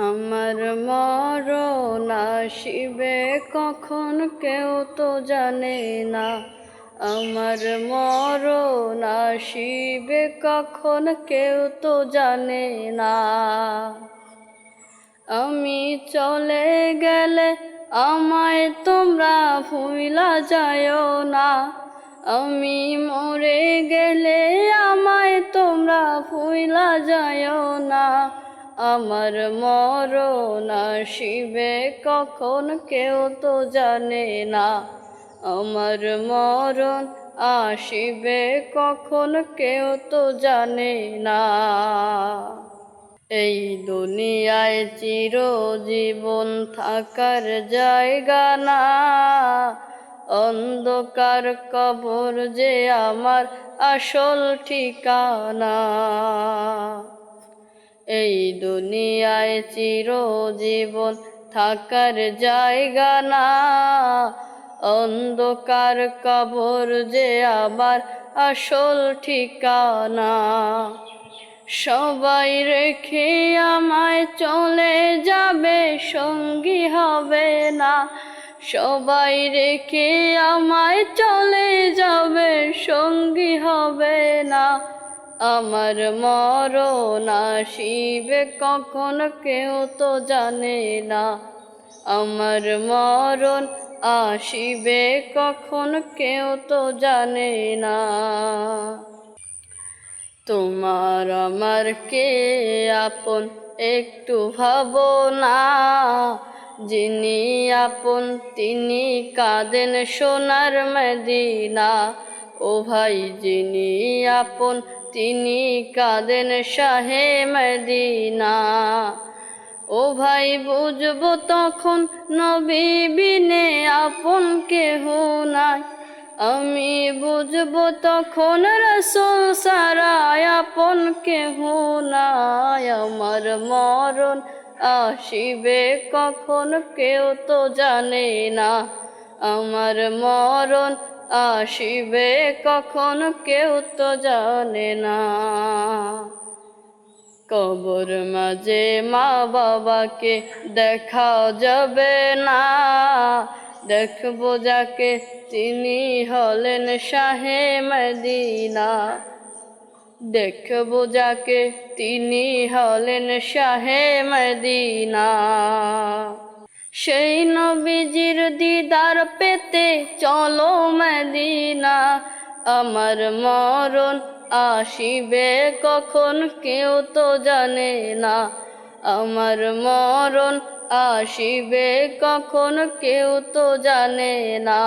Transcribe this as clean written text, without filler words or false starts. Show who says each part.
Speaker 1: আমার মরণ আসিবে কখন কেউ তো জানে না। আমার মরণ আসিবে কখন কেউ তো জানে না। আমি চলে গেলে আমায় তোমরা ভুইলা যায়ও না। আমি মরে গেলে আমায় তোমরা ভুইলা যায়ও না। আমার মরণ আসিবে কখন কেউ তো জানে না। আমার মরণ আসিবে কখন কেউ তো জানে না। এই দুনিয়ায় চিরজীবন থাকার জায়গা না। অন্ধকার কবর যে আমার আসল ঠিকানা। এই দুনিয়ায় চিরজীবন থাকার জায়গা না। অন্ধকার কবর যে আমার আসল ঠিকানা। সবাই রেখে আমায় চলে যাবে, সঙ্গী হবে না। সবাই রেখে আমায় চলে যাবে, সঙ্গী হবে না। আমার মরণ আসিবে কখন কেউ তো জানে না। আমার মরণ আসিবে কখন কেউ তো জানে না। তোমার আমার কে আপন একটু ভাবো না। যিনি আপন তিনি কাঁদেন সোনার মদিনা। ও ভাই যিনি আপন তিনি কাঁদেন শাহে মদিনা। ও ভাই বুঝবো তখন নবী বিনে আপন কেহ নাই। আমি বুঝবো তখন রাসূল ছাড়া আপন কেহ নাই। আমার মরণ আসিবে কখন কেউ তো জানে না। আমার মরণ আসিবে কখন কেউ তো জানে না। কবর মাঝে মা বাবাকে দেখা যাবে না। দেখবো যাকে তিনি হলেন শাহে মদিনা। দেখবো যাকে তিনি হলেন শাহে মদিনা। সেই নবীজির দিদার পেতে চলো মদিনা। আমার মরণ আসিবে কখন কেউ তো জানে না। আমার মরণ আসিবে কখন কেউ তো জানে না।